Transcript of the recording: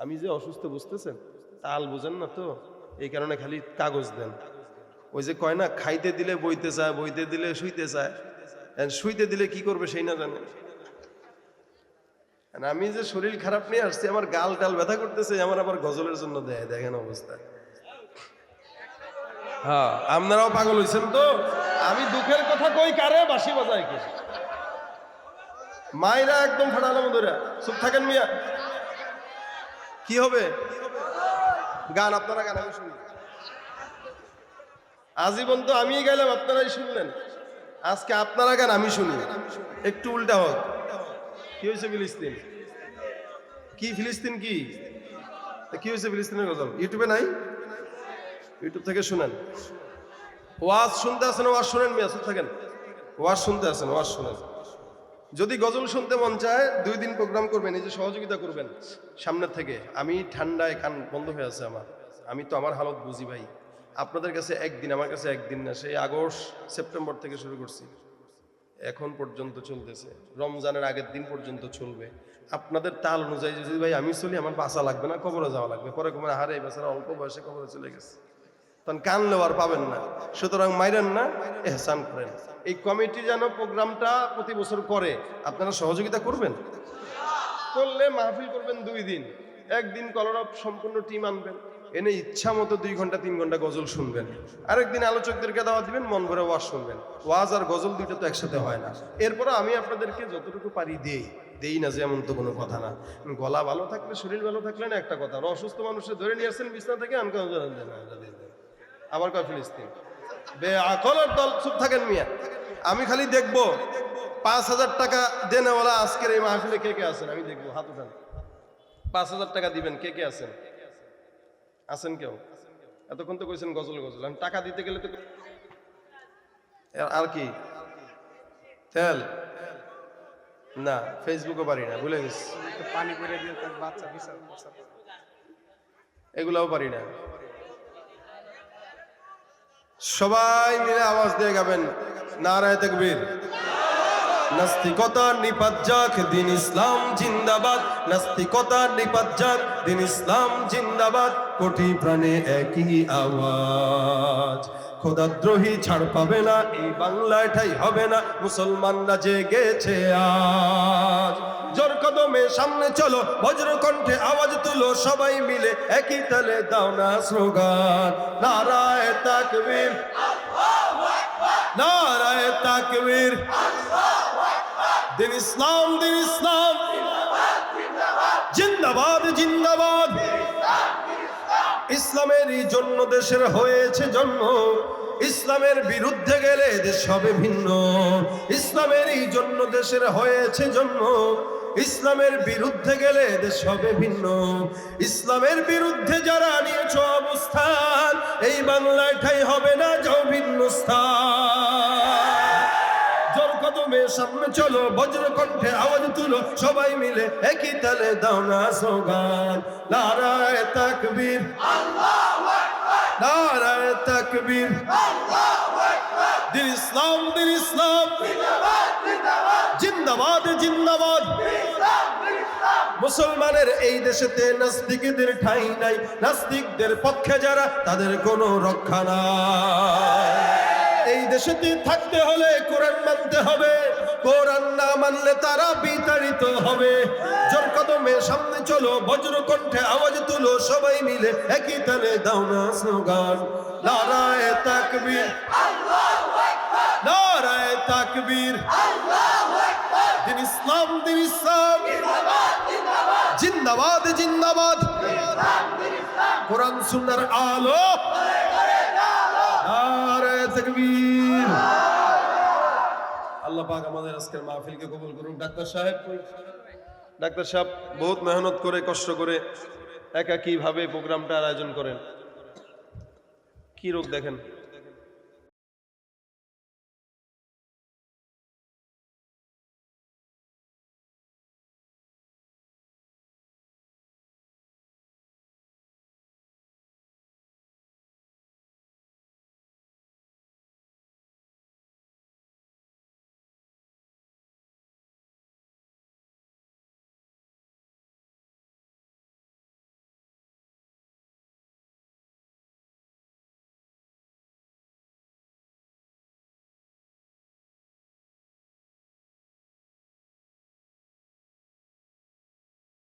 আমি যে অসুস্থ বুঝতেছেন, তাল বুঝেন না তো, এই কারণে খালি কাগজ দেন। ওই যে কয় না, খাইতে দিলে বইতে চায়, বইতে দিলে শুইতে চায়, শুইতে দিলে কি করবে সেই না জানে। আমি যে শরীর খারাপ নিয়ে আসছি, আমার গাল টাল ব্যথা করতেছে, আমার আবার গজলের জন্য দেয়, দেখেন অবস্থা। হ্যাঁ, আপনারাও পাগল হয়েছেন তো। আমি দুঃখের কথা কই কারে, বাঁশি বাজায় কি মাইরা একদম ফাটালাম ধরে। চুপ থাকেন মিয়া, কি হবে? গান আপনারা গান, আমি শুনি। আজীবন তো আমি গেলাম, আপনারাই শুনলেন। আজকে আপনারা গান, আমি শুনি। একটু উল্টা হোক। কি হয়েছে ফিলিস্তিন? কি ফিলিস্তিন? কি হয়েছে ফিলিস্তিনের গজল? ইউটিউবে নাই? ইউটিউব থেকে শুনেন। ওয়াজ শুনতে আছেন, ওয়াজ শুনেন মিয়া, চুপ থাকেন। ওয়াজ শুনতে আছেন, ওয়াজ শুনেন। যদি গজল শুনতে মন চায় 2 দিন প্রোগ্রাম করবেন, এই যে সহযোগিতা করবেন সামনের থেকে। আমি ঠান্ডায় কান বন্ধ হয়ে আছে আমার, আমি তো আমার হালত বুঝি ভাই। আপনাদের কাছে একদিন, আমার কাছে একদিন না, সেই আগস্ট সেপ্টেম্বর থেকে শুরু করছি, এখন পর্যন্ত চলতেছে। রমজানের আগের দিন পর্যন্ত চলবে। আপনাদের তাল অনুযায়ী যদি ভাই আমি চলি, আমার বাঁচা লাগবে না, কবরে যাওয়া লাগবে। পরে কবে হারে এই বেচারা অল্প বয়সে কবরে চলে গেছে, তখন কানলেও আর পাবেন না। সুতরাং মাইরেন না, এহসান করেন। এই কমিটি যেন প্রোগ্রামটা প্রতি বছর করে, আপনারা সহযোগিতা করবেন। করলে মাহফিল করবেন 2 দিন, একদিন কলরব সম্পূর্ণ টিম আনবেন, এনে ইচ্ছা মতো 2 ঘন্টা 3 ঘন্টা গজল শুনবেন। আরেকদিন আলোচকদেরকে দাওয়াত দিবেন, মন ভরে ওয়াজ শুনবেন। ওয়াজ আর গজল দুইটা তো একসাথে হয় না। এরপরে আমি আপনাদেরকে যতটুকু পারি দেই না, যেমন তো কোনো কথা না। গলা ভালো থাকলে, শরীর ভালো থাকলে না একটা কথা। আর অসুস্থ মানুষের ধরে নিয়ে আসছেন বিছনা থেকে, আবার কয় ফিলিস্তিন বেআকলের দল। চুপ থাকেন মিয়া, আমি খালি দেখবো 5,000 টাকা দেনেওয়ালা আজকের এই মাহফিলে কে কে আছেন, আমি দেখবো। হাত উঠান। 5,000 টাকা দিবেন কে কে আছেন? আছেন কেউ? এতক্ষণ তো কইছেন গজল গজল, আমি টাকা দিতে গেলে তো আর কি তেল না, ফেসবুকও পারি না, ভুলে গেছি। পানি করে দিয়ে তার বাচ্চা বিচার এগুলাও পারি না। সবাই মিলে আওয়াজ দিয়ে গাবেন, নারায়ে তাকবীর। নাস্তিকতার নিপাত যাক, দিন ইসলাম জিন্দাবাদ। নাস্তিকতার নিপাত যাক, দিন ইসলাম জিন্দাবাদ। কোটি প্রাণে একই আওয়াজ, খোদাদ্রোহী ছাড় পাবে না, এই বাংলায় ঠাই হবে না। মুসলমানরা জেগেছে আজ, জোর কদমে সামনে চলো, বজ্র কণ্ঠে আওয়াজ তুলো, সবাই মিলে একই তালে দাও না স্লোগান, নারায়ে তাকবীর, নারায়ে তাকবীর। দিন ইসলাম, দিন ইসলাম জিন্দাবাদ, জিন্দাবাদ। ইসলামেরই জন্য দেশের হয়েছে জন্ম, ইসলামের বিরুদ্ধে গেলে দেশ হবে ভিন্ন। ইসলামেরই জন্য দেশের হয়েছে জন্ম, ইসলামের বিরুদ্ধে গেলে দেশ হবে ভিন্ন। ইসলামের বিরুদ্ধে যারা নিয়েছ অবস্থান, এই বাংলায় ঠাই হবে না, যাও ভিন্ন স্থান। জোর কদমে সামনে চলো, বজ্র কণ্ঠে আওয়াজ তুলো, সবাই মিলে একই তালে দাও না স্লোগান, নারায়ে তাকবীর, আল্লাহু আকবার, নারায়ে তাকবীর, আল্লাহু আকবার। দিন ইসলাম, দিন ইসলাম জিন্দাবাদ, জিন্দাবাদ। মুসলমানের এই দেশেতে নাস্তিকদের ঠাঁই নাই, নাস্তিকদের পক্ষে যারা তাদের কোনো রক্ষা নাই। এই দেশেতে থাকতে হলে কোরআন মানতে হবে, কোরআন না মানলে তারা বিতাড়িত হবে। জোর কদমে সামনে চলো, বজ্র কণ্ঠে আওয়াজ তুলো, সবাই মিলে একই তালে দাও না স্লোগান, নারায়ে তাকবীর, আল্লাহু আকবার, নারায়ে তাকবীর, আল্লাহু আকবার। দিন ইসলাম, দিন ইসলাম জিন্দাবাদ, জিন্দাবাদ। কোরআন সুন্নাহর আলো, নারায়ে তাকবীর। আল্লাহ পাক আমাদের আজকের মাহফিলকে কবুল করুন। ডাক্তার সাহেব বহুত মেহনত করে, কষ্ট করে একাকী ভাবে প্রোগ্রামটার আয়োজন করেন। কি রোগ দেখেন।